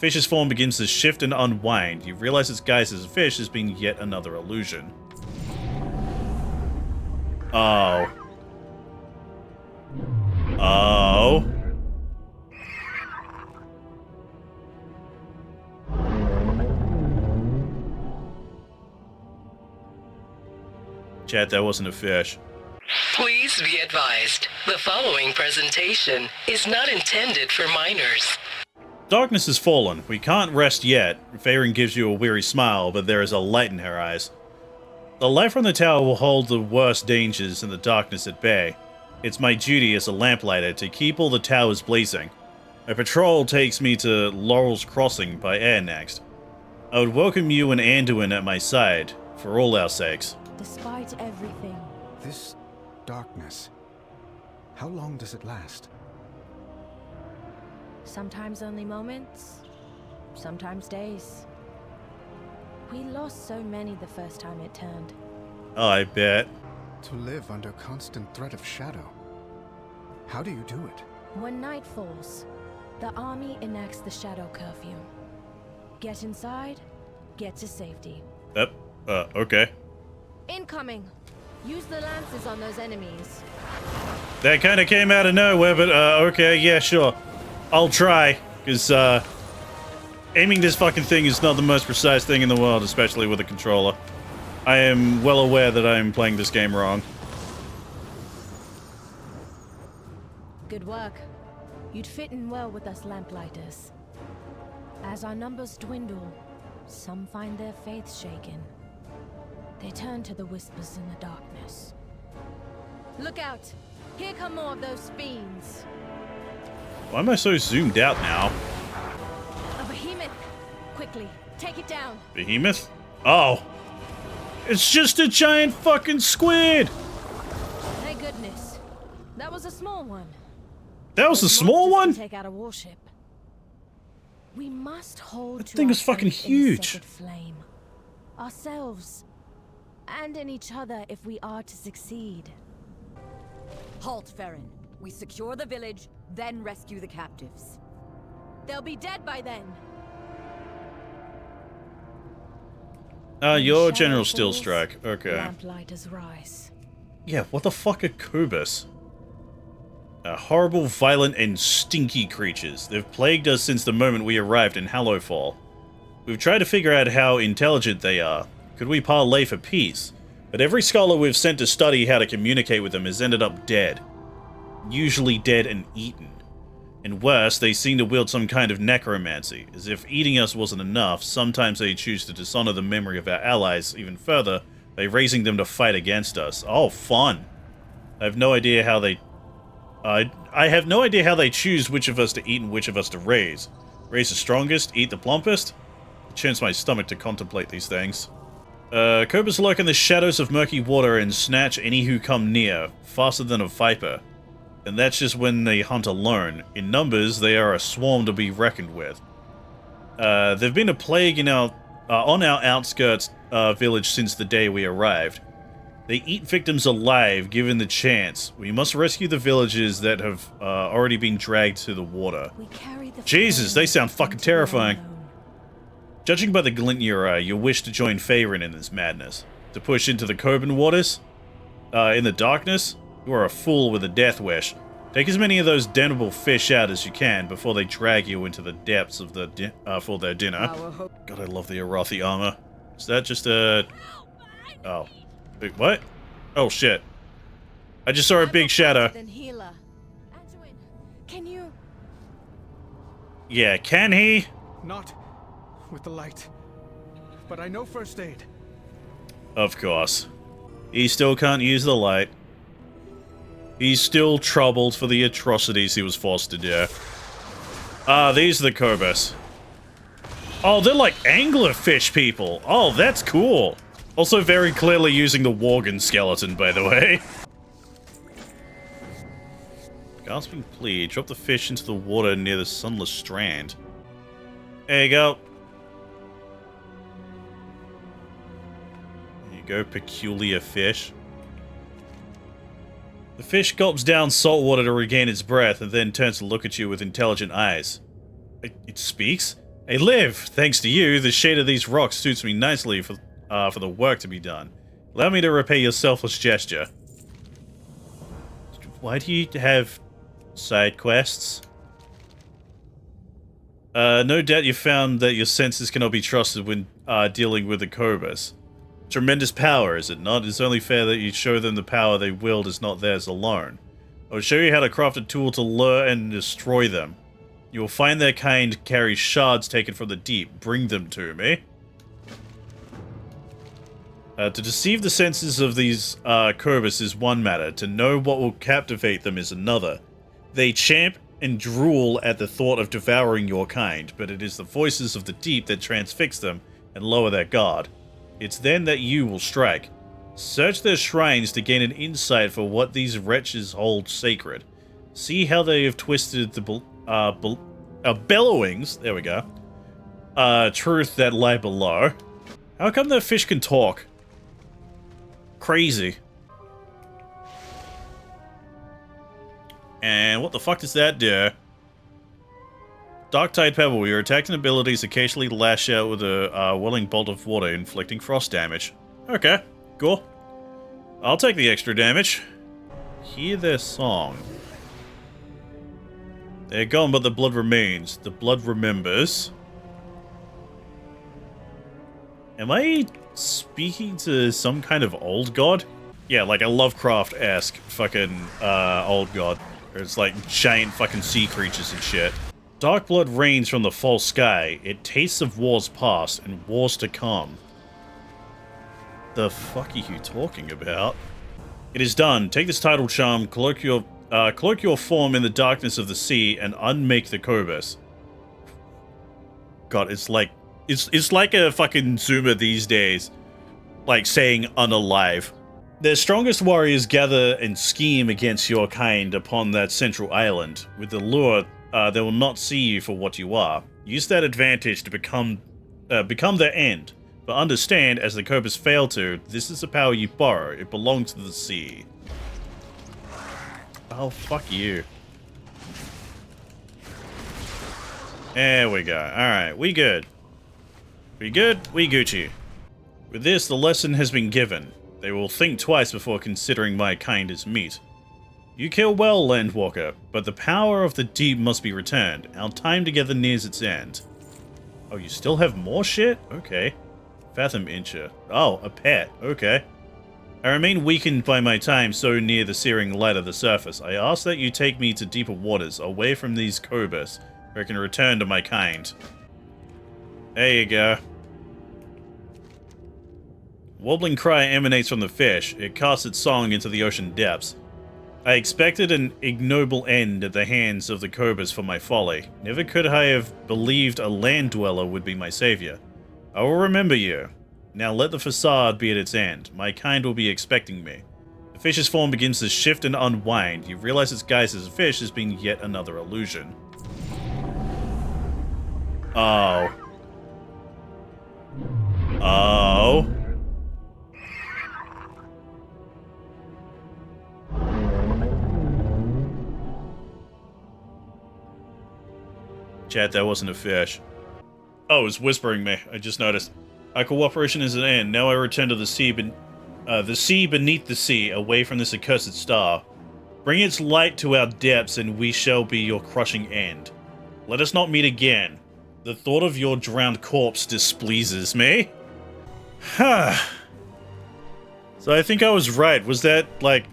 Fish's form begins to shift and unwind. You realize its guise as a fish has been yet another illusion. Oh. Oh. Chat, that wasn't a fish. Please be advised, the following presentation is not intended for minors. Darkness has fallen. We can't rest yet. Faerun gives you a weary smile, but there is a light in her eyes. The light from the tower will hold the worst dangers in the darkness at bay. It's my duty as a lamplighter to keep all the towers blazing. A patrol takes me to Laurel's Crossing by air next. I would welcome you and Anduin at my side, for all our sakes. Despite everything. This darkness, how long does it last? Sometimes only moments, sometimes days. We lost so many the first time it turned. Oh, I bet. To live under constant threat of shadow. How do you do it? When night falls, the army enacts the shadow curfew. Get inside, get to safety. Yep. Okay. Incoming! Use the lances on those enemies. That kind of came out of nowhere, but okay, yeah, sure. I'll try, because aiming this fucking thing is not the most precise thing in the world, especially with a controller. I am well aware that I am playing this game wrong. Good work. You'd fit in well with us lamplighters. As our numbers dwindle, some find their faith shaken. They turn to the whispers in the darkness. Look out! Here come more of those fiends! Why am I so zoomed out now? A behemoth! Quickly, take it down! Behemoth? Oh! It's just a giant fucking squid! Thank goodness. That was a small one. That was a small one? Take out a warship. We must hold That to thing our is fucking faith in the huge. sacred flame. Ourselves. And in each other if we are to succeed. Halt, Farron. We secure the village, then rescue the captives. They'll be dead by then. Your Shadow General Steel falls, Strike. Okay. Lamplighters rise. Yeah, what the fuck are Kobyss? Horrible, violent, and stinky creatures. They've plagued us since the moment we arrived in Hallowfall. We've tried to figure out how intelligent they are. Could we parley for peace? But every scholar we've sent to study how to communicate with them has ended up dead. Usually dead and eaten. And worse, they seem to wield some kind of necromancy. As if eating us wasn't enough, sometimes they choose to dishonor the memory of our allies even further by raising them to fight against us. Oh, fun. I have no idea how they... I have no idea how they choose which of us to eat and which of us to raise. Raise the strongest, eat the plumpest? It churns my stomach to contemplate these things. Kobyss lurk in the shadows of murky water and snatch any who come near, faster than a viper. And that's just when they hunt alone. In numbers, they are a swarm to be reckoned with. They've been a plague in on our outskirts village since the day we arrived. They eat victims alive, given the chance. We must rescue the villagers that have already been dragged to the water. Jesus, they sound fucking terrifying. Judging by the glint in your eye, you wish to join Faerun in this madness. To push into the Koban waters? In the darkness? You are a fool with a death wish. Take as many of those damnable fish out as you can before they drag you into the depths of the for their dinner. God, I love the Arathi armor. Is that just a... Oh. Wait, what? Oh, shit. I just saw a big shadow. Can you... Yeah, can he? Not with the light. But I know first aid. Of course. He still can't use the light. He's still troubled for the atrocities he was forced to do. Ah, these are the Kobyss. Oh, they're like anglerfish people. Oh, that's cool. Also very clearly using the Worgen skeleton, by the way. Gasping plea. Drop the fish into the water near the sunless strand. There you go. There you go, peculiar fish. The fish gulps down salt water to regain its breath and then turns to look at you with intelligent eyes. It speaks? Hey Liv, thanks to you, the shade of these rocks suits me nicely for the work to be done. Allow me to repay your selfless gesture. Why do you have side quests? No doubt you found that your senses cannot be trusted when dealing with the Kobyss. Tremendous power, is it not? It's only fair that you show them the power they wield is not theirs alone. I will show you how to craft a tool to lure and destroy them. You will find their kind carry shards taken from the deep. Bring them to me. To deceive the senses of these Kobyss is one matter. To know what will captivate them is another. They champ and drool at the thought of devouring your kind, but it is the voices of the deep that transfix them and lower their guard. It's then that you will strike. Search their shrines to gain an insight for what these wretches hold sacred. See how they have twisted the bellowings, there we go, truth that lie below. How come that fish can talk? Crazy. And what the fuck does that do? Dark-Tide Pebble. Your attacking abilities occasionally lash out with a welling bolt of water, inflicting frost damage. Okay, cool. I'll take the extra damage. Hear their song. They're gone, but the blood remains. The blood remembers. Am I speaking to some kind of old god? Yeah, like a Lovecraft-esque fucking old god. It's like giant fucking sea creatures and shit. Dark blood rains from the false sky. It tastes of wars past and wars to come. The fuck are you talking about? It is done. Take this title charm, cloak your form in the darkness of the sea, and unmake the Kobyss. God, it's like a fucking Zoomer these days, like saying unalive. Their strongest warriors gather and scheme against your kind upon that central island. With the lure, they will not see you for what you are. Use that advantage to become their end. But understand, as the Kobyss fail to, this is a power you borrow. It belongs to the sea. Oh, fuck you. There we go. Alright, we good. We good? We Gucci. With this, the lesson has been given. They will think twice before considering my kind as meat. You kill well, Landwalker, but the power of the deep must be returned. Our time together nears its end. Oh, you still have more shit? Okay. Fathom Incher. Oh, a pet. Okay. I remain weakened by my time so near the searing light of the surface. I ask that you take me to deeper waters, away from these Kobyss, where I can return to my kind. There you go. Wobbling cry emanates from the fish. It casts its song into the ocean depths. I expected an ignoble end at the hands of the Kobyss for my folly. Never could I have believed a land dweller would be my savior. I will remember you. Now let the facade be at its end. My kind will be expecting me. The fish's form begins to shift and unwind. You realize its guise as a fish has been yet another illusion. Oh. Oh. Chat, that wasn't a fish. Oh, it was whispering me. I just noticed. Our cooperation is at an end. Now I return to the sea beneath the sea, away from this accursed star. Bring its light to our depths, and we shall be your crushing end. Let us not meet again. The thought of your drowned corpse displeases me. Huh. So I think I was right. Was that, like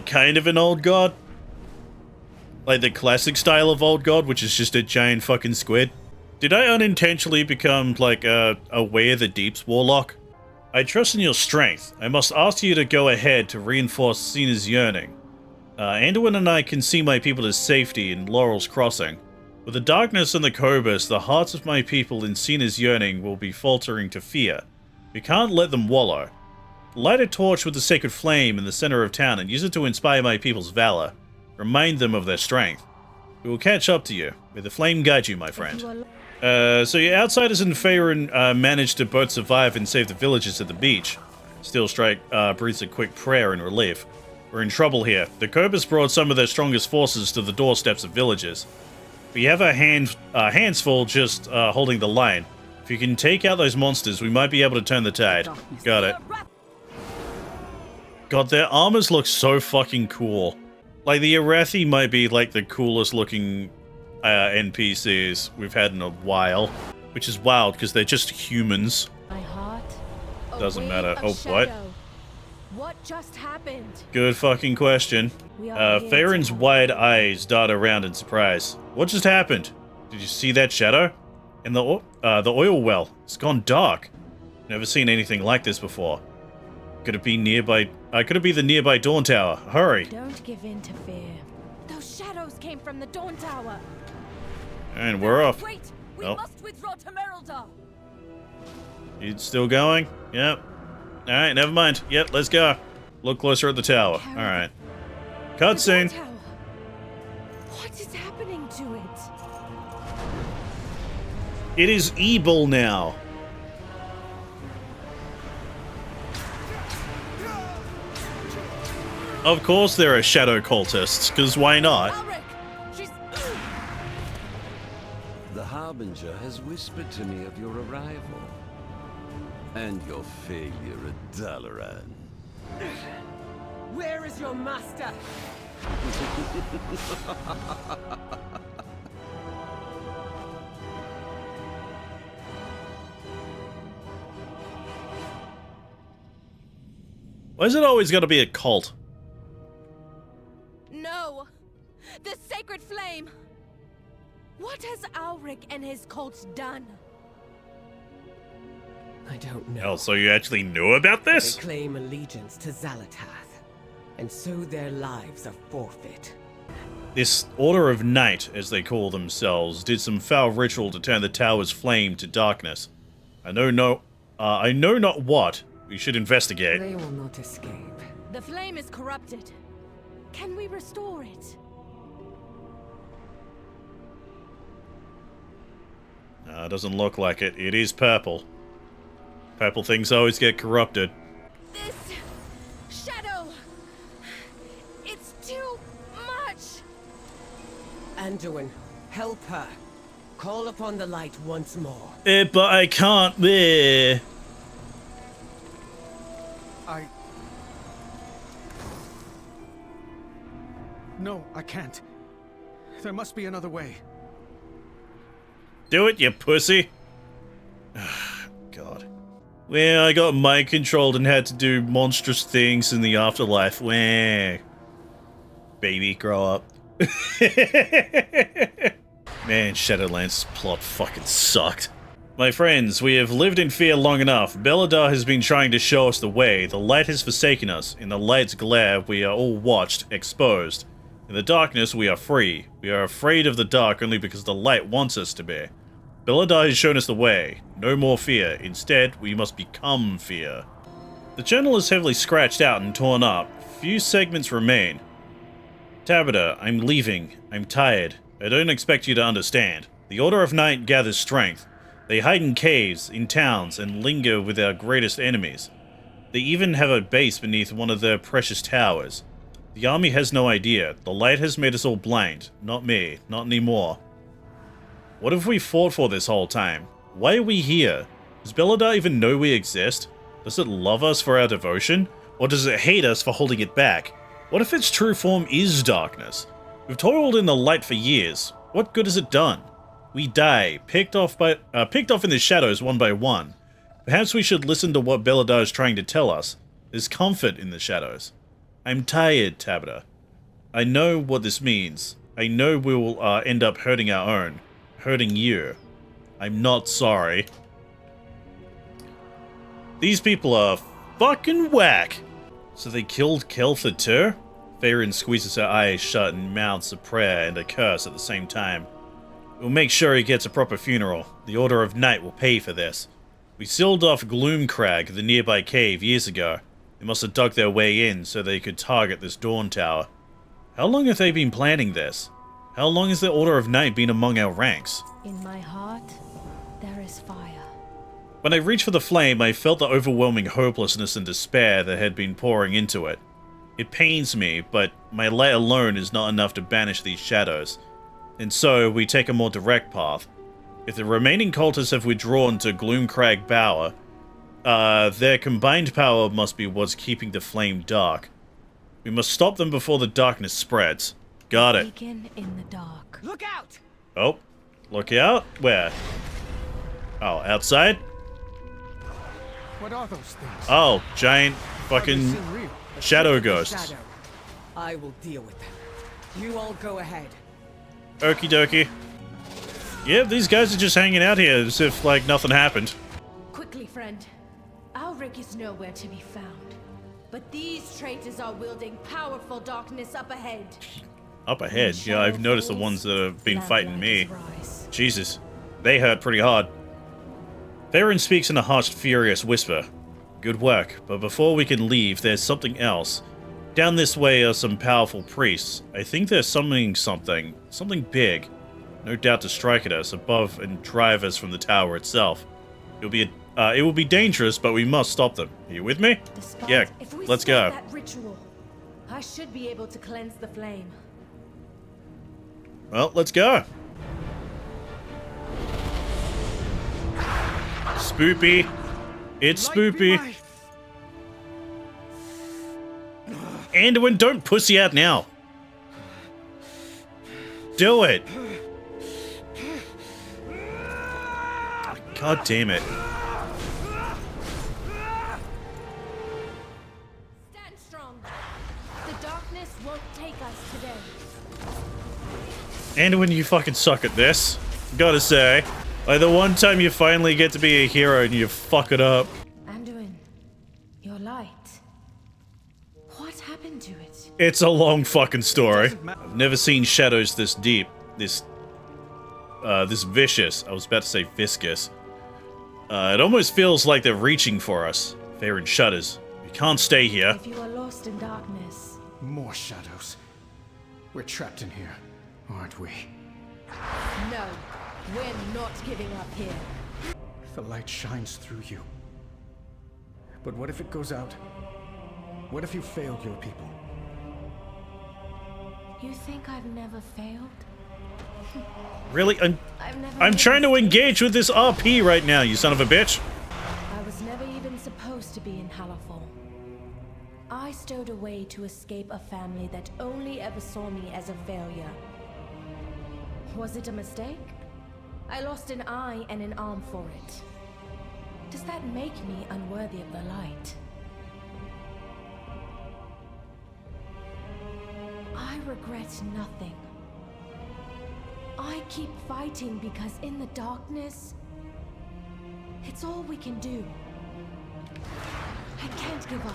kind of an old god? Like the classic style of old god, which is just a giant fucking squid? Did I unintentionally become, like, a Way of the Deep's warlock? I trust in your strength. I must ask you to go ahead to reinforce Cena's yearning. Anduin and I can see my people to safety in Laurel's Crossing. With the darkness and the Kobyss, the hearts of my people in Cena's yearning will be faltering to fear. We can't let them wallow. Light a torch with the sacred flame in the center of town and use it to inspire my people's valor. Remind them of their strength. We will catch up to you. May the flame guide you, my friend. So your outsiders and Faerun managed to both survive and save the villagers at the beach. Steelstrike breathes a quick prayer in relief. We're in trouble here. The Kobyss brought some of their strongest forces to the doorsteps of villages. We have our hands full just holding the line. If you can take out those monsters, we might be able to turn the tide. Got it. God, their armors look so fucking cool. Like, the Arathi might be, like, the coolest looking NPCs we've had in a while. Which is wild, because they're just humans. My heart. Doesn't matter. Of Oh, shadow. what? What just happened? Good fucking question. Farron's wide eyes dart around in surprise. What just happened? Did you see that shadow? And the oil well. It's gone dark. Never seen anything like this before. Could it be nearby? Could it be the nearby Dawn Tower? Hurry! Don't give in to fear. Those shadows came from the Dawn Tower. And we're off. Wait! We Oh. must withdraw to Merildar! You still going? Yep. Alright, never mind. Yep, let's go. Look closer at the tower. Alright. Cutscene. The Dawn Tower. What is happening to it? It is evil now. Of course there are shadow cultists, because why not? Alric! She's... The Harbinger has whispered to me of your arrival. And your failure at Dalaran. Where is your master? Why is it always got to be a cult? No! The sacred flame! What has Alric and his cults done? I don't know. Oh, so you actually knew about They this? claim allegiance to Xalatath, and so their lives are forfeit. This Order of Night, as they call themselves, did some foul ritual to turn the tower's flame to darkness. I know not what. We should investigate. They will not escape. The flame is corrupted. Can we restore it? Doesn't look like it. It is purple. Purple things always get corrupted. This shadow. It's too much. Anduin, help her. Call upon the light once more. But I can't. No, I can't. There must be another way. Do it, you pussy. God. Well, I got mind controlled and had to do monstrous things in the afterlife. Wah. Baby, grow up. Man, Shadowlands' plot fucking sucked. My friends, we have lived in fear long enough. Belladar has been trying to show us the way. The light has forsaken us. In the light's glare, we are all watched, exposed. In the darkness, we are free. We are afraid of the dark only because the light wants us to be. Belladar has shown us the way. No more fear. Instead, we must become fear. The journal is heavily scratched out and torn up. Few segments remain. Tabitha, I'm leaving. I'm tired. I don't expect you to understand. The Order of Night gathers strength. They hide in caves, in towns, and linger with our greatest enemies. They even have a base beneath one of their precious towers. The army has no idea. The light has made us all blind. Not me. Not anymore. What have we fought for this whole time? Why are we here? Does Belladar even know we exist? Does it love us for our devotion? Or does it hate us for holding it back? What if its true form is darkness? We've toiled in the light for years. What good has it done? We die, picked off in the shadows one by one. Perhaps we should listen to what Belladar is trying to tell us. There's comfort in the shadows. I'm tired, Tabitha. I know what this means. I know we will end up hurting our own. Hurting you. I'm not sorry. These people are fucking whack. So they killed Keltha too? Farron squeezes her eyes shut and mouths a prayer and a curse at the same time. We'll make sure he gets a proper funeral. The Order of Night will pay for this. We sealed off Gloomcrag, the nearby cave, years ago. They must have dug their way in so they could target this Dawn Tower. How long have they been planning this? How long has the Order of Night been among our ranks? In my heart, there is fire. When I reached for the flame, I felt the overwhelming hopelessness and despair that had been pouring into it. It pains me, but my light alone is not enough to banish these shadows. and so we take a more direct path. If the remaining cultists have withdrawn to Gloomcrag Bower, their combined power must be what's keeping the flame dark. We must stop them before the darkness spreads. Got it. Beacon in the dark. Look out! Oh, look out. Where? Oh, outside? What are those things? Oh, giant Are they fucking seem real? shadow ghosts. Shadow. I will deal with them. You all go ahead. Okie dokie. Yeah, these guys are just hanging out here as if, like, nothing happened. Quickly, friend. Alric is nowhere to be found. But these traitors are wielding powerful darkness up ahead. Up ahead? Yeah, I've noticed the ones that have been fighting me. Rise. Jesus. They hurt pretty hard. Theron speaks in a harsh, furious whisper. Good work, but before we can leave, there's something else. Down this way are some powerful priests. I think they're summoning something. Something big. No doubt to strike at us above and drive us from the tower itself. It will be dangerous, but we must stop them. Are you with me? Despite, Yeah, if we let's stop go. that ritual, I should be able to cleanse the flame. Well, let's go. Spoopy. It's spoopy. Anduin, don't pussy out now. Do it. God damn it. Stand strong. The darkness won't take us today. Anduin, you fucking suck at this. Gotta say. Like, the one time you finally get to be a hero and you fuck it up. Anduin, your light. What happened to it? It's a long fucking story. I've never seen shadows this deep. This vicious. I was about to say viscous. It almost feels like they're reaching for us. Theron shudders. We can't stay here. If you are lost in darkness, More shadows. We're trapped in here, aren't we? no, we're not giving up here. The light shines through you. But what if it goes out? What if you failed your people? You think I've never failed? Really? I've never I'm made trying to mistakes. engage with this RP right now, you son of a bitch. I was never even supposed to be in Hallowfall. I stowed away to escape a family that only ever saw me as a failure. Was it a mistake? I lost an eye and an arm for it. Does that make me unworthy of the light? I regret nothing. I keep fighting because in the darkness, it's all we can do. I can't give up.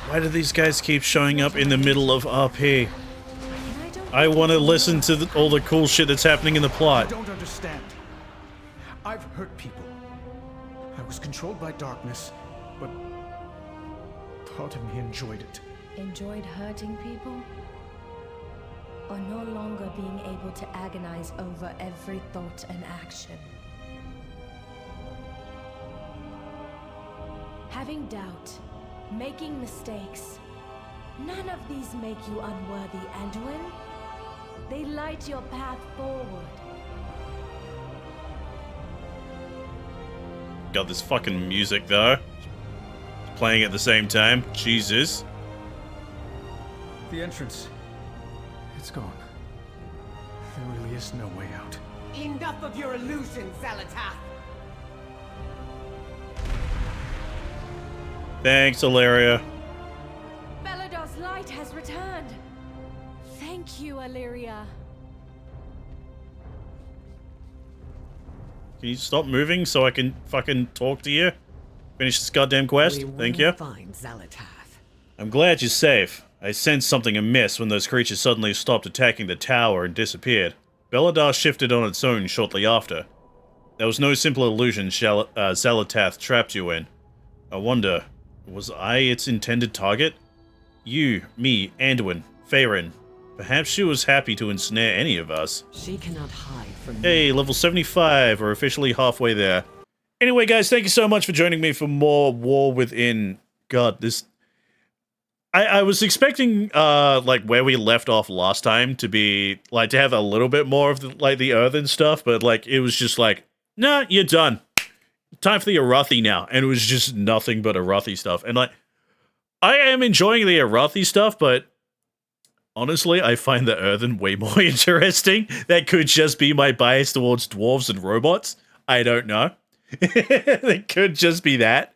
Why do these guys keep showing up in the middle of RP? And I don't I want to listen to all the cool shit that's happening in the I plot. don't understand. I've hurt people. I was controlled by darkness, but part of me enjoyed it. enjoyed hurting people? Or no longer being able to agonize over every thought and action? Having doubt, making mistakes, none of these make you unworthy, Anduin. They light your path forward. Got this fucking music though. Playing at the same time. Jesus. The entrance. It's gone. There really is no way out. Enough of your illusions, Zalatath! Thanks, Ilaria. Belador's light has returned. Thank you, Illyria. Can you stop moving so I can fucking talk to you? Finish this goddamn quest? We Thank will you. find Zalatath. I'm glad you're safe. I sensed something amiss when those creatures suddenly stopped attacking the tower and disappeared. Belador shifted on its own shortly after. There was no simple illusion Zalatath trapped you in. I wonder, was I its intended target? You, me, Anduin, Theron. Perhaps she was happy to ensnare any of us. She cannot hide from me. Hey, level 75, we're officially halfway there. Anyway, guys, thank you so much for joining me for more War Within. God, this... I was expecting like where we left off last time to be like to have a little bit more of the, like the earthen stuff, but like it was just like, nah, you're done. Time for the Arathi now, and it was just nothing but Arathi stuff. And like, I am enjoying the Arathi stuff, but honestly, I find the earthen way more interesting. That could just be my bias towards dwarves and robots. I don't know. It could just be that.